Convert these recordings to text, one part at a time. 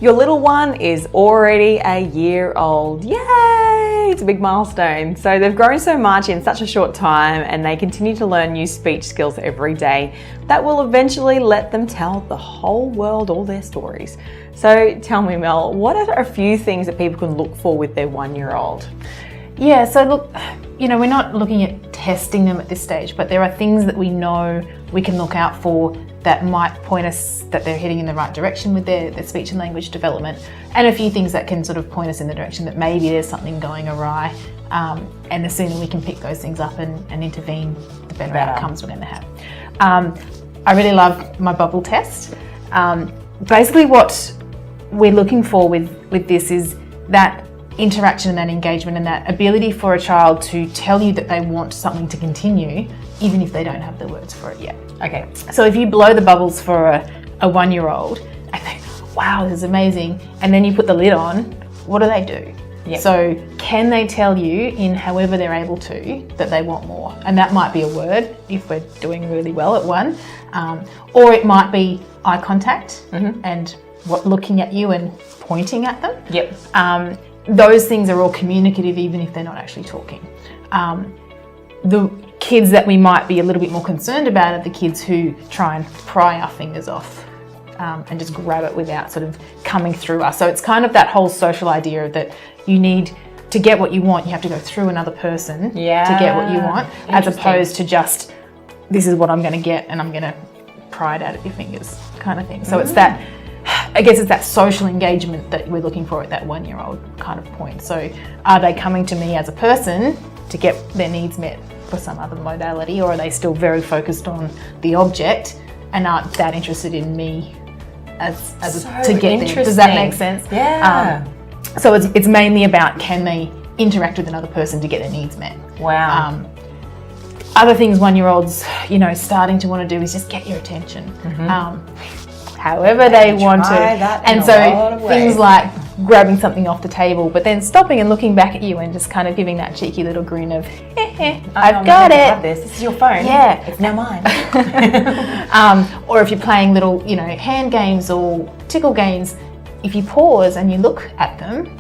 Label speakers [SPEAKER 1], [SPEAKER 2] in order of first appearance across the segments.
[SPEAKER 1] Your little one is already a year old. Yay! It's a big milestone. So they've grown so much in such a short time, and they continue to learn new speech skills every day that will eventually let them tell the whole world all their stories. So tell me, Mel, what are a few things that people can look for with their 1-year-old?
[SPEAKER 2] Yeah, so look, we're not looking at testing them at this stage, but there are things that we know we can look out for that might point us that they're heading in the right direction with their speech and language development, and a few things that can sort of point us in the direction that maybe there's something going awry, and the sooner we can pick those things up and intervene, the better outcomes we're going to have. I really love my bubble test. Basically what we're looking for with this is that interaction and that engagement and that ability for a child to tell you that they want something to continue even if they don't have the words for it yet.
[SPEAKER 1] Okay.
[SPEAKER 2] So if you blow the bubbles for a 1-year-old and they, wow, this is amazing, and then you put the lid on, what do?
[SPEAKER 1] Yep.
[SPEAKER 2] So can they tell you in however they're able to that they want more? And that might be a word if we're doing really well at 1, or it might be eye contact and looking at you and pointing at them.
[SPEAKER 1] Yep.
[SPEAKER 2] Those things are all communicative even if they're not actually talking. The kids that we might be a little bit more concerned about are the kids who try and pry our fingers off and just grab it without sort of coming through us. So it's kind of that whole social idea that you need to get what you want, you have to go through another person to get what you want, as opposed to just, this is what I'm going to get and I'm going to pry it out of your fingers kind of thing. So it's that, I guess it's that social engagement that we're looking for at that 1-year-old kind of point. So are they coming to me as a person to get their needs met for some other modality, or are they still very focused on the object and aren't that interested in me to get there? Does that make sense?
[SPEAKER 1] Yeah.
[SPEAKER 2] So it's mainly about, can they interact with another person to get their needs met?
[SPEAKER 1] Wow.
[SPEAKER 2] Other things 1-year-olds, starting to want to do is just get your attention. However they want to. And so things like grabbing something off the table, but then stopping and looking back at you and just kind of giving that cheeky little grin of, I've got it.
[SPEAKER 1] This is your phone.
[SPEAKER 2] Yeah.
[SPEAKER 1] It's now mine.
[SPEAKER 2] Or if you're playing little, hand games or tickle games, if you pause and you look at them,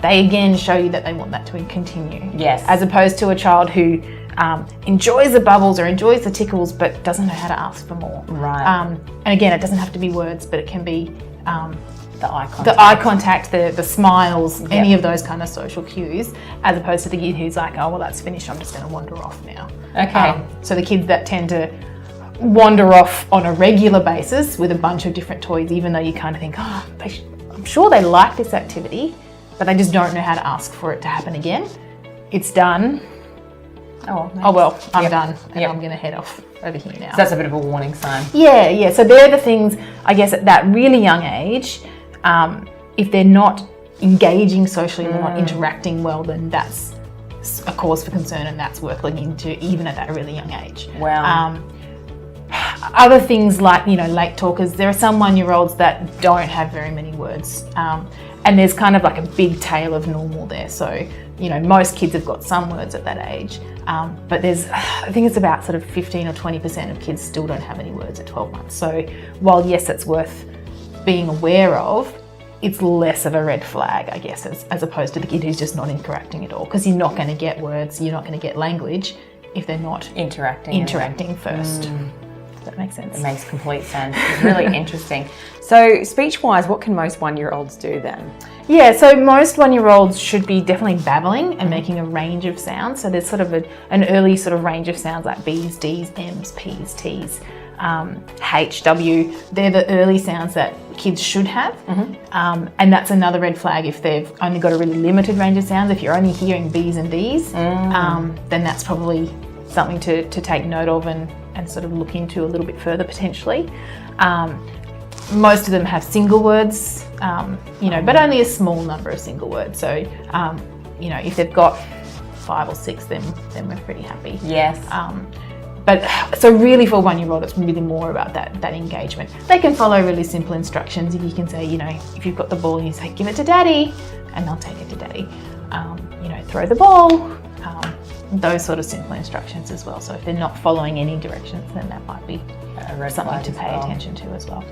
[SPEAKER 2] they again show you that they want that to continue.
[SPEAKER 1] Yes.
[SPEAKER 2] As opposed to a child who enjoys the bubbles or enjoys the tickles but doesn't know how to ask for more.
[SPEAKER 1] Right.
[SPEAKER 2] And again, it doesn't have to be words, but it can be
[SPEAKER 1] the eye contact.
[SPEAKER 2] The eye contact, the smiles, any of those kind of social cues, as opposed to the kid who's like, oh, well, that's finished, I'm just going to wander off now.
[SPEAKER 1] Okay.
[SPEAKER 2] So the kids that tend to wander off on a regular basis with a bunch of different toys, even though you kind of think, oh, I'm sure they like this activity, but they just don't know how to ask for it to happen again. It's done.
[SPEAKER 1] Oh, nice.
[SPEAKER 2] Oh well, I'm done, and I'm going to head off over here now.
[SPEAKER 1] So that's a bit of a warning sign.
[SPEAKER 2] Yeah. So they're the things, I guess, at that really young age, if they're not engaging socially, they're not interacting well, then that's a cause for concern, and that's worth looking into even at that really young age.
[SPEAKER 1] Wow.
[SPEAKER 2] Other things like, late talkers, there are some 1-year-olds that don't have very many words, and there's kind of like a big tail of normal there. So, most kids have got some words at that age, but I think it's about sort of 15 or 20% of kids still don't have any words at 12 months. So while yes, it's worth being aware of, it's less of a red flag, I guess, as opposed to the kid who's just not interacting at all, because you're not going to get words, you're not going to get language if they're not interacting first. Does that make sense?
[SPEAKER 1] It makes complete sense. It's really interesting. So speech-wise, what can most 1-year-olds do then?
[SPEAKER 2] Yeah, so most 1-year-olds should be definitely babbling and making a range of sounds. So there's sort of an early sort of range of sounds like B's, D's, M's, P's, T's, H, W. They're the early sounds that kids should have. And that's another red flag if they've only got a really limited range of sounds. If you're only hearing B's and D's, then that's probably something to take note of and sort of look into a little bit further potentially. Most of them have single words, but only a small number of single words. So, if they've got 5 or 6, then we're pretty happy.
[SPEAKER 1] Yes.
[SPEAKER 2] But so really for a 1-year-old, it's really more about that engagement. They can follow really simple instructions. If you can say, if you've got the ball and you say, give it to daddy, and they'll take it to daddy. Throw the ball. Those sort of simple instructions as well. So if they're not following any directions, then that might be something to pay attention to as well.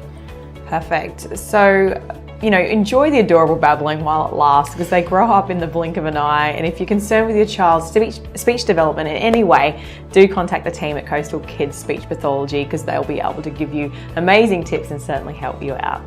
[SPEAKER 1] Perfect. So enjoy the adorable babbling while it lasts, because they grow up in the blink of an eye. And if you're concerned with your child's speech development in any way, do contact the team at Coastal Kids Speech Pathology, because they'll be able to give you amazing tips and certainly help you out.